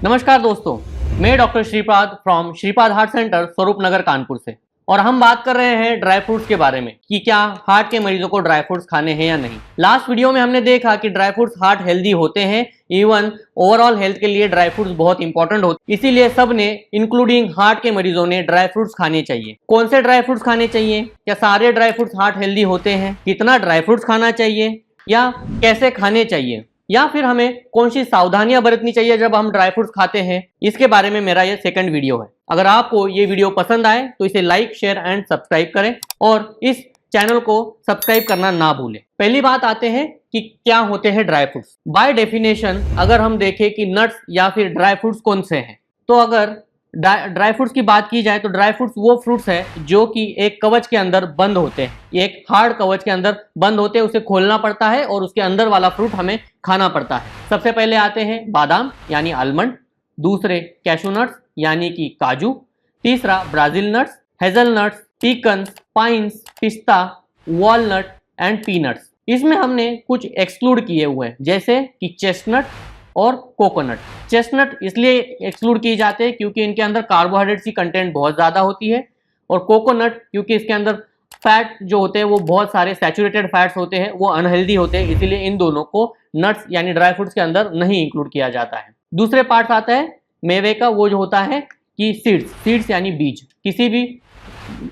नमस्कार दोस्तों, मैं doctor Shripad from Shripad heart centre स्वरूप नगर कानपुर से। और हम बात कर रहे हैं ड्राई फ्रूट्स के बारे में कि क्या हार्ट के मरीजों को ड्राई फ्रूट्स खाने हैं या नहीं। लास्ट वीडियो में हमने देखा कि ड्राई फ्रूट्स हार्ट हेल्दी होते हैं, इवन ओवरऑल हेल्थ के लिए ड्राई फ्रूट्स बहुत इंपॉर्टेंट होते हैं, इसीलिए सब ने इंक्लूडिंग हार्ट के मरीजों ने ड्राई फ्रूट्स खाने चाहिए। कौन से ड्राई फ्रूट्स खाने चाहिए, क्या सारे ड्राई फ्रूट्स हार्ट हेल्दी होते हैं, कितना ड्राई फ्रूट्स खाना चाहिए या कैसे खाने चाहिए, या फिर हमें कौन सी सावधानियां बरतनी चाहिए जब हम ड्राई फ्रूट्स खाते हैं, इसके बारे में मेरा ये सेकंड वीडियो है। अगर आपको ये वीडियो पसंद आए तो इसे लाइक, शेयर एंड सब्सक्राइब करें और इस चैनल को सब्सक्राइब करना ना भूलें। पहली बात आते हैं कि क्या होते हैं ड्राई फ्रूट्स। बाय डेफिनेशन अगर हम देखें कि नट्स या फिर ड्राई फ्रूट्स कौन से हैं, तो अगर ड्राई फ्रूट्स की बात की जाए तो ड्राई फ्रूट्स वो फ्रूट्स है जो कि एक कवच के अंदर बंद होते हैं, एक हार्ड कवच के अंदर बंद होते हैं, उसे खोलना पड़ता है और उसके अंदर वाला फ्रूट हमें खाना पड़ता है। सबसे पहले आते हैं बादाम यानी आलमंड, दूसरे कैशू नट्स यानी कि काजू, तीसरा ब्राजील नट्स, हेजलनट्स, पीकन्स, पाइन्स, पिस्ता, वॉलनट एंड पीनट्स। इसमें हमने कुछ एक्सक्लूड किए हुए हैं जैसे कि चेस्टनट और कोकोनट। चेस्टनट इसलिए एक्सक्लूड किए जाते हैं क्योंकि इनके अंदर कार्बोहाइड्रेट्स की कंटेंट बहुत ज़्यादा होती है, और कोकोनट क्योंकि इसके अंदर फैट जो होते हैं वो बहुत सारे सैचुरेटेड फैट्स होते हैं, वो अनहेल्दी होते हैं, इसीलिए इन दोनों को नट्स यानी ड्राई फ्रूट्स के अंदर नहीं इंक्लूड किया जाता है। दूसरे पार्ट आता है मेवे का, वो जो होता है कि सीड्स यानी बीज। किसी भी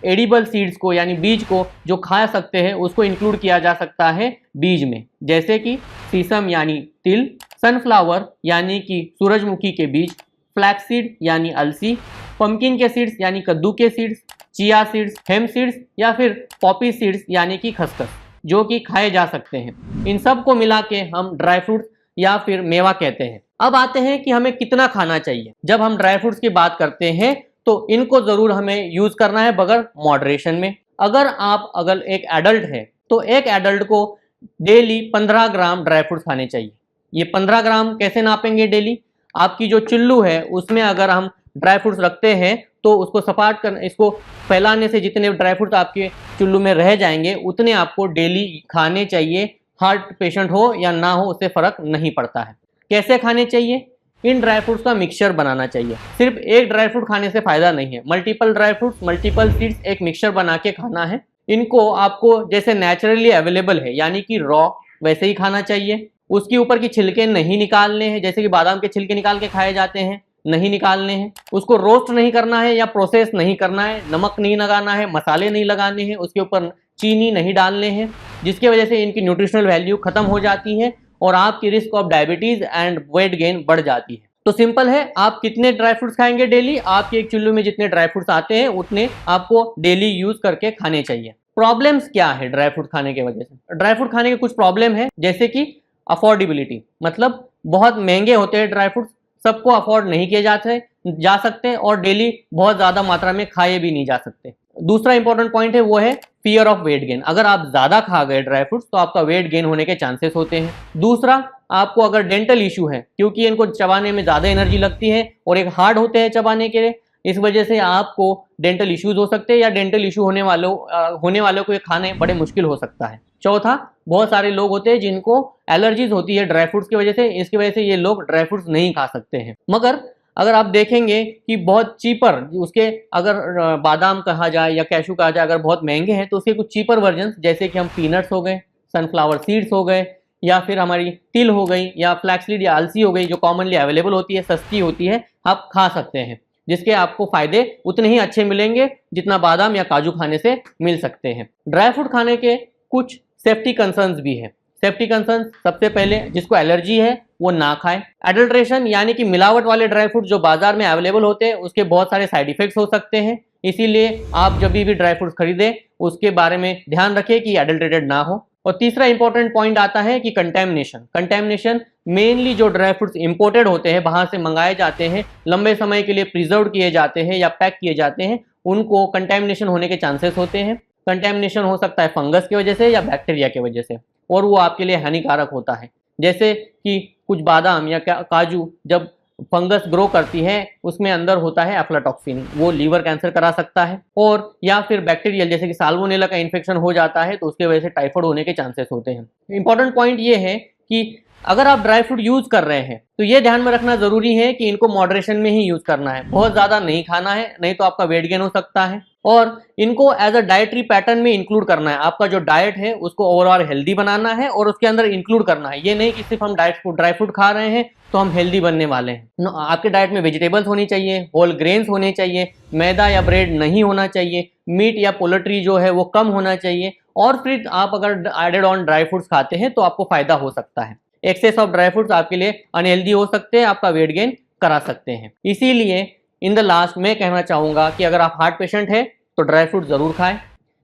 एडिबल सीड्स को यानी बीज को जो खा सकते हैं उसको इंक्लूड किया जा सकता है बीज में, जैसे कि सीसम यानी तिल, सनफ्लावर यानी कि सूरजमुखी के बीज, फ्लैक्सीड यानी अलसी, पंपकिन के सीड्स यानी कद्दू के सीड्स, चिया सीड्स, हेम सीड्स या फिर पॉपी सीड्स यानी कि खसखस, जो कि खाए जा सकते हैं। इन सब को मिला के हम ड्राई फ्रूट्स या फिर मेवा कहते हैं। अब आते हैं कि हमें कितना खाना चाहिए। जब हम ड्राई फ्रूट्स की बात करते हैं तो इनको जरूर हमें यूज करना है मगर मॉडरेशन में। अगर एक एडल्ट है तो एक एडल्ट को डेली 15 ग्राम ड्राई फ्रूट्स खाने चाहिए। ये 15 ग्राम कैसे नापेंगे डेली? आपकी जो चुल्लू है उसमें अगर हम ड्राई फ्रूट्स रखते हैं तो उसको सपाट कर, इसको फैलाने से जितने ड्राई फ्रूट्स आपके चुल्लू में रह जाएंगे उतने आपको डेली खाने चाहिए। हार्ट पेशेंट हो या ना हो उससे फर्क नहीं पड़ता है। कैसे खाने चाहिए? इन ड्राई फ्रूट्स का मिक्सचर बनाना चाहिए। सिर्फ एक ड्राई फ्रूट खाने से फायदा नहीं है, multiple dry fruits, multiple seeds एक मिक्सचर बना के खाना है। इनको आपको जैसे नेचुरली अवेलेबल है यानी कि रॉ वैसे ही खाना चाहिए। उसके ऊपर की छिलके नहीं निकालने हैं, जैसे कि बादाम के छिलके निकाल के खाए जाते हैं, नहीं निकालने हैं। उसको रोस्ट नहीं करना है या प्रोसेस नहीं करना है, नमक नहीं लगाना है, मसाले नहीं लगाने हैं, उसके ऊपर चीनी नहीं डालने हैं, जिसकी वजह से इनकी न्यूट्रिशनल वैल्यू खत्म हो जाती है और आपकी risk of diabetes and weight gain बढ़ जाती है। तो सिंपल है, आप कितने ड्राई फ्रूट्स खाएंगे डेली, आपके एक चुल्लू में जितने ड्राई फ्रूट्स आते हैं उतने आपको डेली यूज करके खाने चाहिए। प्रॉब्लम्स क्या है ड्राई फ्रूट खाने की वजह से? ड्राई फ्रूट खाने के कुछ प्रॉब्लम है जैसे कि अफोर्डेबिलिटी, मतलब बहुत महंगे होते हैं ड्राई फ्रूट्स, सबको अफोर्ड नहीं किए जा सकते और डेली बहुत ज्यादा मात्रा में खाए भी नहीं जा सकते। दूसरा इंपॉर्टेंट पॉइंट है वो है फियर ऑफ वेट गेन। अगर आप ज्यादा खा गए ड्राई फ्रूट्स तो आपका वेट गेन होने के चांसेस होते हैं। दूसरा, आपको अगर डेंटल इशू है, क्योंकि इनको चबाने में ज्यादा एनर्जी लगती है और एक हार्ड होते हैं चबाने के लिए, इस वजह से आपको डेंटल इश्यूज हो सकते हैं या डेंटल इशू होने वालों को ये खाने बड़े मुश्किल हो सकता है। चौथा, बहुत सारे लोग होते हैं जिनको एलर्जीज होती है ड्राई फ्रूट्स की वजह से, इसकी वजह से ये लोग ड्राई फ्रूट्स नहीं खा सकते हैं। मगर अगर आप देखेंगे कि बहुत चीपर उसके, अगर बादाम कहा जाए या कैशू कहा जाए, अगर बहुत महंगे हैं तो उसके कुछ चीपर वर्जन जैसे कि हम पीनट्स हो गए, सनफ्लावर सीड्स हो गए, या फिर हमारी तिल हो गई या फ्लैक्सीड या अलसी हो गई, जो कॉमनली अवेलेबल होती है, सस्ती होती है, आप खा सकते हैं, जिसके आपको फायदे उतने ही अच्छे मिलेंगे जितना बादाम या काजू खाने से मिल सकते हैं। ड्राई फ्रूट खाने के कुछ सेफ्टी कंसर्न्स भी है। सेफ्टी कंसर्न, सबसे पहले जिसको एलर्जी है वो ना खाए। एडल्ट्रेशन यानी कि मिलावट वाले ड्राई फ्रूट जो बाजार में अवेलेबल होते हैं उसके बहुत सारे साइड इफेक्ट्स हो सकते हैं, इसीलिए आप जब भी ड्राई फ्रूट्स खरीदें उसके बारे में ध्यान रखें कि एडल्ट्रेटेड ना हो। और तीसरा इंपॉर्टेंट पॉइंट आता है कि कंटेमिनेशन मेनली जो ड्राई फ्रूट्स इंपोर्टेड होते हैं, बाहर से मंगाए जाते हैं, लंबे समय के लिए प्रिजर्व किए जाते हैं या पैक किए जाते हैं, उनको कंटेमिनेशन होने के चांसेस होते हैं। कंटेमिनेशन हो सकता है फंगस की वजह से या बैक्टीरिया की वजह से, और वो आपके लिए हानिकारक होता है। जैसे कि कुछ बादाम या काजू जब फंगस ग्रो करती है उसमें अंदर होता है एफ्लाटॉक्सिन, वो लीवर कैंसर करा सकता है, और या फिर बैक्टीरियल जैसे कि साल्मोनेला का इन्फेक्शन हो जाता है तो उसके वजह से टाइफाइड होने के चांसेस होते हैं। इंपॉर्टेंट पॉइंट ये है कि अगर आप ड्राई फ्रूट यूज कर रहे हैं तो ये ध्यान में रखना जरूरी है कि इनको मॉडरेशन में ही यूज करना है, बहुत ज्यादा नहीं खाना है, नहीं तो आपका वेट गेन हो सकता है। और इनको एज अ डाइटरी पैटर्न में इंक्लूड करना है, आपका जो डाइट है उसको ओवरऑल हेल्दी बनाना है और उसके अंदर इंक्लूड करना है। ये नहीं कि सिर्फ हम ड्राई फ्रूट खा रहे हैं तो हम हेल्दी बनने वाले हैं। आपके डाइट में वेजिटेबल्स होनी चाहिए, होल ग्रेन्स होने चाहिए, मैदा या ब्रेड नहीं होना चाहिए, मीट या पोल्ट्री जो है वो कम होना चाहिए। और फिर आप अगर एडेड ऑन ड्राई फ्रूट्स खाते हैं तो आपको फायदा हो सकता है। एक्सेस ऑफ ड्राई फ्रूट्स आपके लिए अनहेल्दी हो सकते हैं, आपका वेट गेन करा सकते हैं। इसीलिए इन द लास्ट मैं कहना चाहूँगा कि अगर आप हार्ट पेशेंट है तो ड्राई फ्रूट ज़रूर खाएं।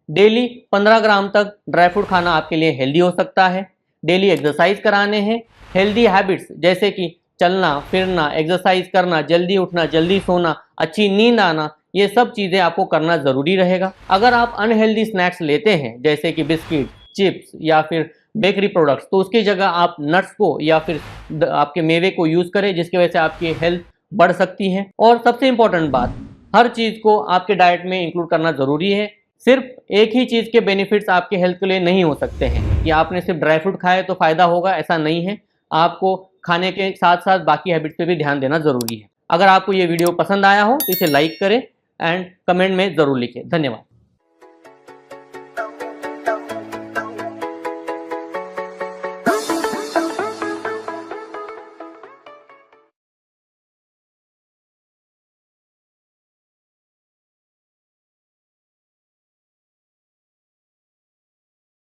डेली 15 ग्राम तक ड्राई फ्रूट खाना आपके लिए हेल्दी हो सकता है। डेली एक्सरसाइज कराने हैं। हेल्दी हैबिट्स जैसे कि चलना फिरना, एक्सरसाइज करना, जल्दी उठना, जल्दी सोना, अच्छी नींद आना, ये सब चीज़ें आपको करना ज़रूरी रहेगा। अगर आप अनहेल्दी स्नैक्स लेते हैं जैसे कि बिस्किट, चिप्स या फिर बेकरी प्रोडक्ट्स, तो उसकी जगह आप नट्स को या फिर आपके मेवे को यूज़ करें, जिसकी वजह से आपकी हेल्थ बढ़ सकती है। और सबसे इम्पोर्टेंट बात, हर चीज़ को आपके डाइट में इंक्लूड करना ज़रूरी है। सिर्फ एक ही चीज़ के बेनिफिट्स आपके हेल्थ के लिए नहीं हो सकते हैं कि आपने सिर्फ ड्राई फ्रूट खाए तो फ़ायदा होगा, ऐसा नहीं है। आपको खाने के साथ साथ बाकी हैबिट्स पे भी ध्यान देना ज़रूरी है। अगर आपको ये वीडियो पसंद आया हो तो इसे लाइक करें एंड कमेंट में ज़रूर लिखें। धन्यवाद।